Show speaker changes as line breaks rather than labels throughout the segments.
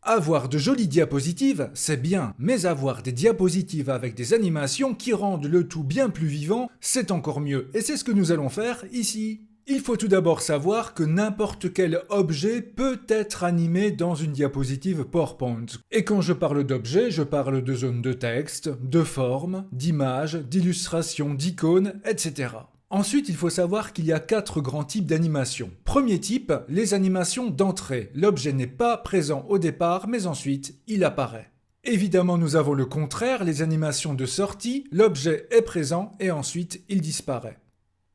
Avoir de jolies diapositives, c'est bien, mais avoir des diapositives avec des animations qui rendent le tout bien plus vivant, c'est encore mieux, et c'est ce que nous allons faire ici. Il faut tout d'abord savoir que n'importe quel objet peut être animé dans une diapositive PowerPoint. Et quand je parle d'objet, je parle de zones de texte, de formes, d'images, d'illustrations, d'icônes, etc. Ensuite, il faut savoir qu'il y a 4 grands types d'animations. Premier type, les animations d'entrée. L'objet n'est pas présent au départ, mais ensuite, il apparaît. Évidemment, nous avons le contraire, les animations de sortie. L'objet est présent et ensuite, il disparaît.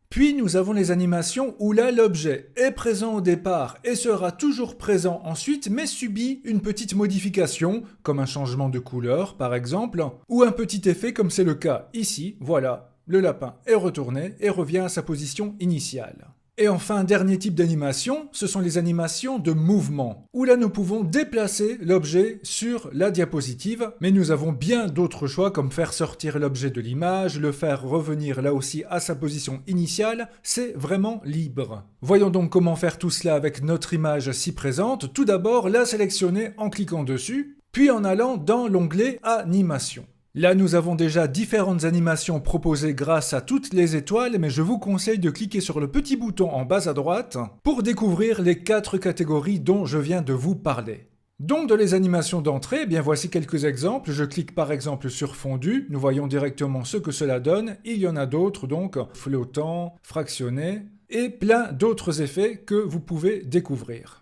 Puis, nous avons les animations où là, l'objet est présent au départ et sera toujours présent ensuite, mais subit une petite modification, comme un changement de couleur, par exemple, ou un petit effet comme c'est le cas ici, voilà. Le lapin est retourné et revient à sa position initiale. Et enfin, dernier type d'animation, ce sont les animations de mouvement, où là nous pouvons déplacer l'objet sur la diapositive, mais nous avons bien d'autres choix comme faire sortir l'objet de l'image, le faire revenir là aussi à sa position initiale, c'est vraiment libre. Voyons donc comment faire tout cela avec notre image ci présente. Tout d'abord, la sélectionner en cliquant dessus, puis en allant dans l'onglet Animation. Là, nous avons déjà différentes animations proposées grâce à toutes les étoiles, mais je vous conseille de cliquer sur le petit bouton en bas à droite pour découvrir les 4 catégories dont je viens de vous parler. Donc, dans les animations d'entrée, bien voici quelques exemples. Je clique par exemple sur fondu, nous voyons directement ce que cela donne. Il y en a d'autres, donc flottant, fractionné, et plein d'autres effets que vous pouvez découvrir.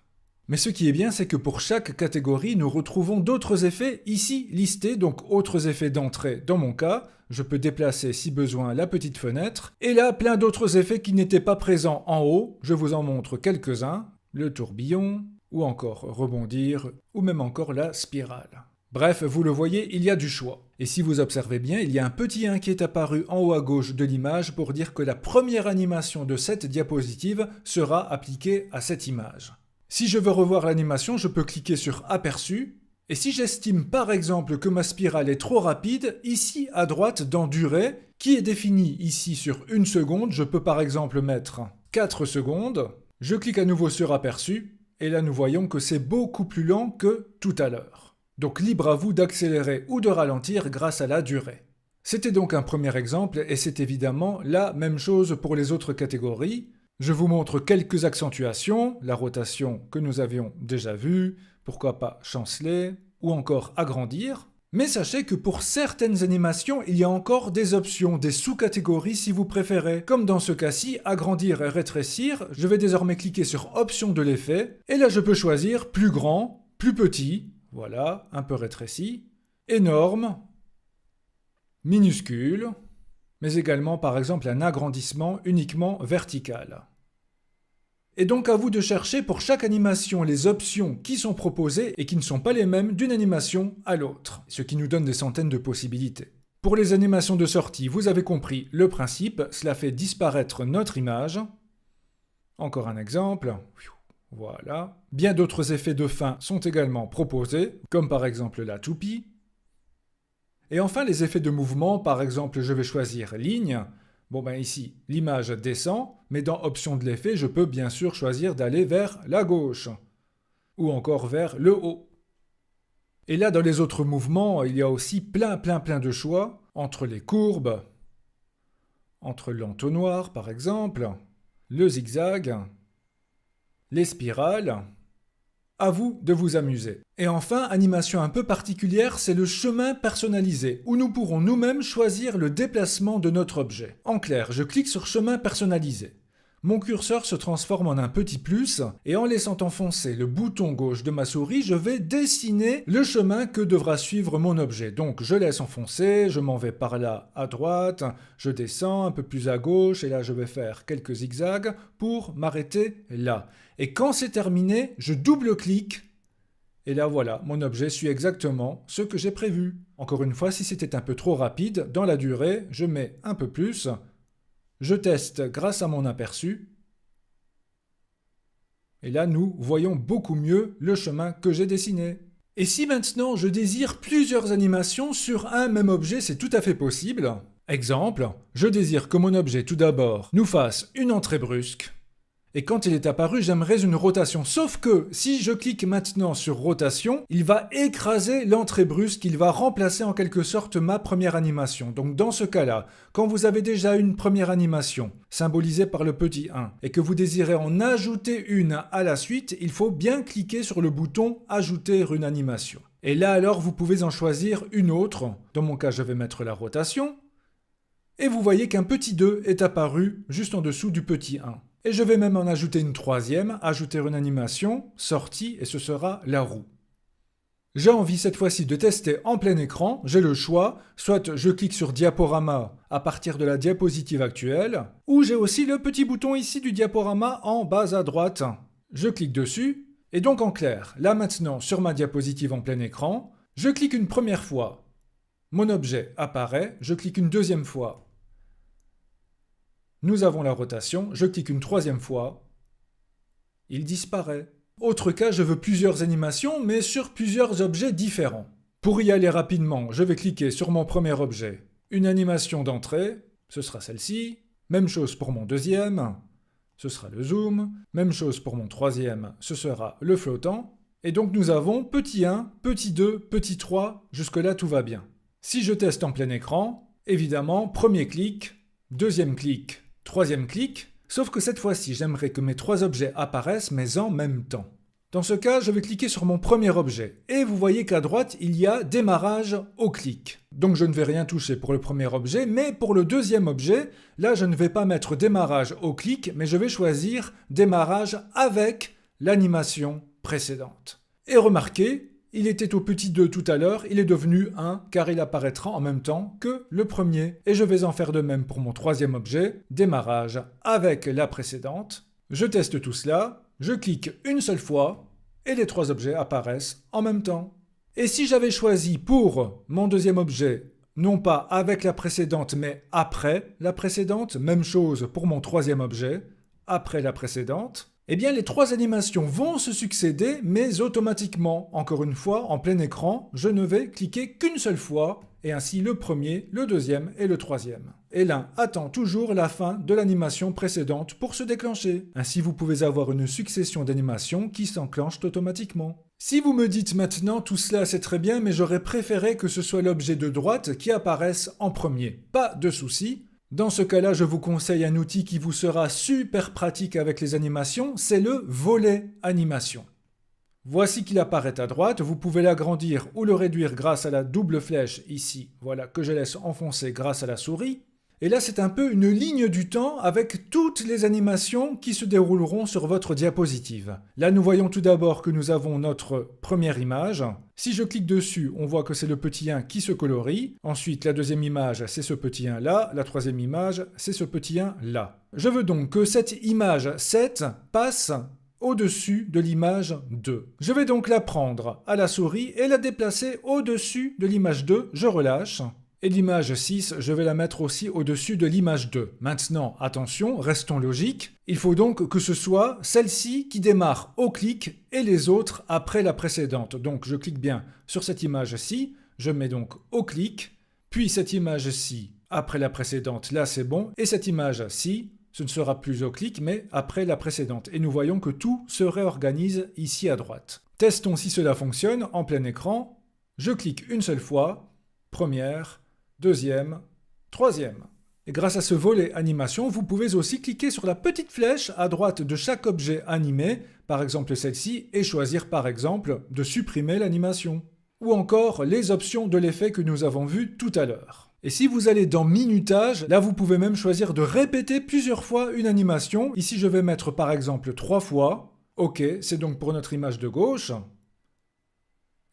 Mais ce qui est bien, c'est que pour chaque catégorie, nous retrouvons d'autres effets ici listés, donc autres effets d'entrée. Dans mon cas, je peux déplacer si besoin la petite fenêtre. Et là, plein d'autres effets qui n'étaient pas présents en haut. Je vous en montre quelques-uns. Le tourbillon, ou encore rebondir, ou même encore la spirale. Bref, vous le voyez, il y a du choix. Et si vous observez bien, il y a un petit 1 qui est apparu en haut à gauche de l'image pour dire que la première animation de cette diapositive sera appliquée à cette image. Si je veux revoir l'animation, je peux cliquer sur Aperçu, et si j'estime par exemple que ma spirale est trop rapide, ici à droite dans Durée, qui est définie ici sur 1 seconde, je peux par exemple mettre 4 secondes, je clique à nouveau sur Aperçu, et là nous voyons que c'est beaucoup plus lent que tout à l'heure. Donc libre à vous d'accélérer ou de ralentir grâce à la durée. C'était donc un premier exemple, et c'est évidemment la même chose pour les autres catégories. Je vous montre quelques accentuations, la rotation que nous avions déjà vue, pourquoi pas chanceler, ou encore agrandir. Mais sachez que pour certaines animations, il y a encore des options, des sous-catégories si vous préférez. Comme dans ce cas-ci, agrandir et rétrécir, je vais désormais cliquer sur Option de l'effet, et là je peux choisir plus grand, plus petit, voilà, un peu rétréci, énorme, minuscule, mais également par exemple un agrandissement uniquement vertical. Et donc à vous de chercher pour chaque animation les options qui sont proposées et qui ne sont pas les mêmes d'une animation à l'autre, ce qui nous donne des centaines de possibilités. Pour les animations de sortie, vous avez compris le principe, cela fait disparaître notre image. Encore un exemple, voilà. Bien d'autres effets de fin sont également proposés, comme par exemple la toupie. Et enfin, les effets de mouvement, par exemple, je vais choisir ligne. Bon ben ici, l'image descend, mais dans Options de l'effet, je peux bien sûr choisir d'aller vers la gauche, ou encore vers le haut. Et là, dans les autres mouvements, il y a aussi plein de choix, entre les courbes, entre l'entonnoir par exemple, le zigzag, les spirales. À vous de vous amuser. Et enfin, animation un peu particulière, c'est le chemin personnalisé, où nous pourrons nous-mêmes choisir le déplacement de notre objet. En clair, je clique sur chemin personnalisé. Mon curseur se transforme en un petit plus, et en laissant enfoncer le bouton gauche de ma souris, je vais dessiner le chemin que devra suivre mon objet. Donc je laisse enfoncer, je m'en vais par là à droite, je descends un peu plus à gauche, et là je vais faire quelques zigzags pour m'arrêter là. Et quand c'est terminé, je double-clique, et là voilà, mon objet suit exactement ce que j'ai prévu. Encore une fois, si c'était un peu trop rapide, dans la durée, je mets un peu plus. Je teste grâce à mon aperçu. Et là, nous voyons beaucoup mieux le chemin que j'ai dessiné. Et si maintenant je désire plusieurs animations sur un même objet, c'est tout à fait possible. Exemple, je désire que mon objet tout d'abord nous fasse une entrée brusque. Et quand il est apparu, j'aimerais une rotation. Sauf que si je clique maintenant sur rotation, il va écraser l'entrée brusque, il va remplacer en quelque sorte ma première animation. Donc dans ce cas-là, quand vous avez déjà une première animation, symbolisée par le petit 1, et que vous désirez en ajouter une à la suite, il faut bien cliquer sur le bouton ajouter une animation. Et là alors, vous pouvez en choisir une autre. Dans mon cas, je vais mettre la rotation. Et vous voyez qu'un petit 2 est apparu juste en dessous du petit 1. Et je vais même en ajouter une troisième, ajouter une animation, sortie, et ce sera la roue. J'ai envie cette fois-ci de tester en plein écran, j'ai le choix, soit je clique sur diaporama à partir de la diapositive actuelle, ou j'ai aussi le petit bouton ici du diaporama en bas à droite. Je clique dessus, et donc en clair, là maintenant sur ma diapositive en plein écran, je clique une première fois, mon objet apparaît, je clique une deuxième fois, nous avons la rotation, je clique une troisième fois, il disparaît. Autre cas, je veux plusieurs animations, mais sur plusieurs objets différents. Pour y aller rapidement, je vais cliquer sur mon premier objet. Une animation d'entrée, ce sera celle-ci. Même chose pour mon deuxième, ce sera le zoom. Même chose pour mon troisième, ce sera le flottant. Et donc nous avons petit 1, petit 2, petit 3, jusque-là tout va bien. Si je teste en plein écran, évidemment, premier clic, deuxième clic, troisième clic, sauf que cette fois-ci, j'aimerais que mes trois objets apparaissent, mais en même temps. Dans ce cas, je vais cliquer sur mon premier objet, et vous voyez qu'à droite, il y a démarrage au clic. Donc je ne vais rien toucher pour le premier objet, mais pour le deuxième objet, là je ne vais pas mettre démarrage au clic, mais je vais choisir démarrage avec l'animation précédente. Et remarquez, il était au petit 2 tout à l'heure, il est devenu 1 car il apparaîtra en même temps que le premier. Et je vais en faire de même pour mon troisième objet, démarrage avec la précédente. Je teste tout cela, je clique une seule fois et les trois objets apparaissent en même temps. Et si j'avais choisi pour mon deuxième objet, non pas avec la précédente mais après la précédente, même chose pour mon troisième objet, après la précédente, eh bien les trois animations vont se succéder, mais automatiquement. Encore une fois, en plein écran, je ne vais cliquer qu'une seule fois, et ainsi le premier, le deuxième et le troisième. Et l'un attend toujours la fin de l'animation précédente pour se déclencher. Ainsi vous pouvez avoir une succession d'animations qui s'enclenchent automatiquement. Si vous me dites maintenant tout cela c'est très bien, mais j'aurais préféré que ce soit l'objet de droite qui apparaisse en premier. Pas de souci. Dans ce cas-là, je vous conseille un outil qui vous sera super pratique avec les animations, c'est le volet animation. Voici qu'il apparaît à droite, vous pouvez l'agrandir ou le réduire grâce à la double flèche ici, voilà, que je laisse enfoncer grâce à la souris. Et là, c'est un peu une ligne du temps avec toutes les animations qui se dérouleront sur votre diapositive. Là, nous voyons tout d'abord que nous avons notre première image. Si je clique dessus, on voit que c'est le petit 1 qui se colorie. Ensuite, la deuxième image, c'est ce petit 1 là. La troisième image, c'est ce petit 1 là. Je veux donc que cette image 7 passe au-dessus de l'image 2. Je vais donc la prendre à la souris et la déplacer au-dessus de l'image 2. Je relâche. Et l'image 6, je vais la mettre aussi au-dessus de l'image 2. Maintenant, attention, restons logiques. Il faut donc que ce soit celle-ci qui démarre au clic et les autres après la précédente. Donc je clique bien sur cette image-ci, je mets donc au clic, puis cette image-ci après la précédente, là c'est bon, et cette image-ci, ce ne sera plus au clic, mais après la précédente. Et nous voyons que tout se réorganise ici à droite. Testons si cela fonctionne en plein écran. Je clique une seule fois, première, deuxième, troisième. Et grâce à ce volet animation, vous pouvez aussi cliquer sur la petite flèche à droite de chaque objet animé, par exemple celle-ci, et choisir par exemple de supprimer l'animation. Ou encore les options de l'effet que nous avons vu tout à l'heure. Et si vous allez dans minutage, là vous pouvez même choisir de répéter plusieurs fois une animation. Ici je vais mettre par exemple 3 fois. Ok, c'est donc pour notre image de gauche.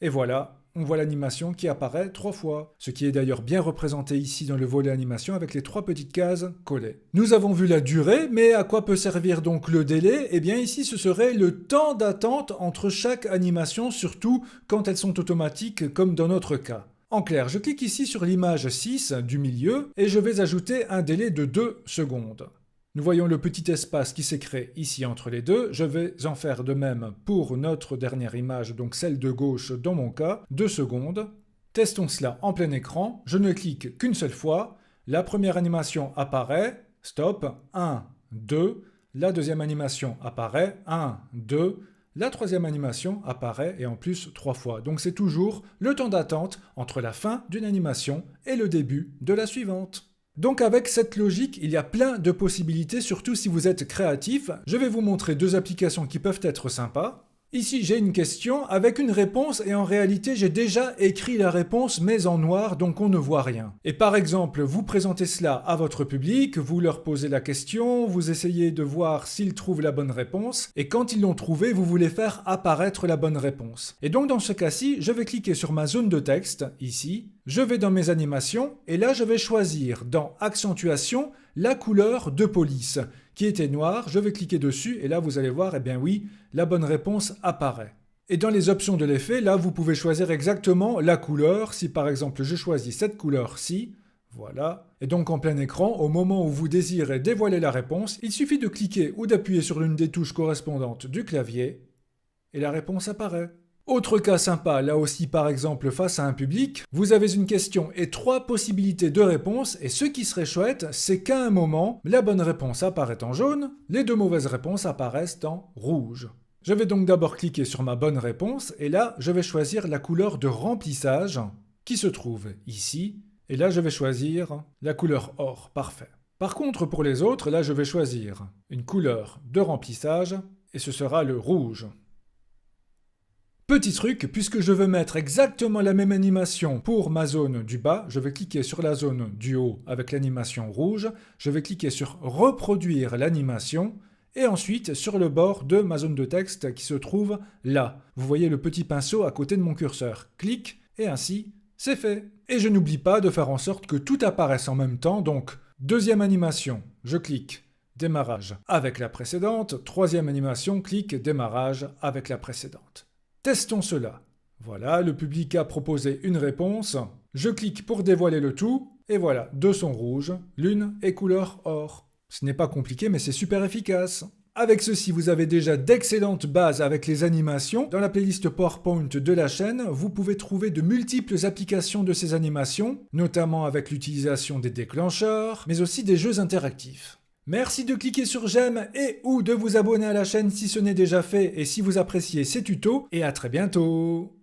Et voilà. On voit l'animation qui apparaît 3 fois, ce qui est d'ailleurs bien représenté ici dans le volet animation avec les 3 petites cases collées. Nous avons vu la durée, mais à quoi peut servir donc le délai? Eh bien ici ce serait le temps d'attente entre chaque animation, surtout quand elles sont automatiques comme dans notre cas. En clair, je clique ici sur l'image 6 du milieu et je vais ajouter un délai de 2 secondes. Nous voyons le petit espace qui s'est créé ici entre les deux. Je vais en faire de même pour notre dernière image, donc celle de gauche dans mon cas, 2 secondes. Testons cela en plein écran. Je ne clique qu'une seule fois. La première animation apparaît. Stop. 1, 2. la deuxième animation apparaît, 1, 2, la troisième animation apparaît et en plus 3 fois. Donc c'est toujours le temps d'attente entre la fin d'une animation et le début de la suivante. Donc avec cette logique, il y a plein de possibilités, surtout si vous êtes créatif. Je vais vous montrer 2 applications qui peuvent être sympas. Ici, j'ai une question avec une réponse et en réalité, j'ai déjà écrit la réponse mais en noir, donc on ne voit rien. Et par exemple, vous présentez cela à votre public, vous leur posez la question, vous essayez de voir s'ils trouvent la bonne réponse, et quand ils l'ont trouvée, vous voulez faire apparaître la bonne réponse. Et donc dans ce cas-ci, je vais cliquer sur ma zone de texte, ici, je vais dans mes animations, et là je vais choisir dans Accentuation la couleur de police, qui était noire, je vais cliquer dessus, et là vous allez voir, eh bien oui, la bonne réponse apparaît. Et dans les options de l'effet, là vous pouvez choisir exactement la couleur, si par exemple je choisis cette couleur-ci, voilà. Et donc en plein écran, au moment où vous désirez dévoiler la réponse, il suffit de cliquer ou d'appuyer sur l'une des touches correspondantes du clavier, et la réponse apparaît. Autre cas sympa, là aussi par exemple face à un public, vous avez une question et 3 possibilités de réponse et ce qui serait chouette, c'est qu'à un moment, la bonne réponse apparaît en jaune, les 2 mauvaises réponses apparaissent en rouge. Je vais donc d'abord cliquer sur ma bonne réponse et là, je vais choisir la couleur de remplissage qui se trouve ici et là, je vais choisir la couleur or, parfait. Par contre, pour les autres, là, je vais choisir une couleur de remplissage et ce sera le rouge. Petit truc, puisque je veux mettre exactement la même animation pour ma zone du bas, je vais cliquer sur la zone du haut avec l'animation rouge, je vais cliquer sur reproduire l'animation, et ensuite sur le bord de ma zone de texte qui se trouve là. Vous voyez le petit pinceau à côté de mon curseur. Clique, et ainsi, c'est fait. Et je n'oublie pas de faire en sorte que tout apparaisse en même temps, donc deuxième animation, je clique. Démarrage avec la précédente, troisième animation, clique, démarrage avec la précédente. Testons cela. Voilà, le public a proposé une réponse. Je clique pour dévoiler le tout. Et voilà, 2 sont rouges, l'une est couleur or. Ce n'est pas compliqué, mais c'est super efficace. Avec ceci, vous avez déjà d'excellentes bases avec les animations. Dans la playlist PowerPoint de la chaîne, vous pouvez trouver de multiples applications de ces animations, notamment avec l'utilisation des déclencheurs, mais aussi des jeux interactifs. Merci de cliquer sur j'aime et ou de vous abonner à la chaîne si ce n'est déjà fait et si vous appréciez ces tutos, et à très bientôt.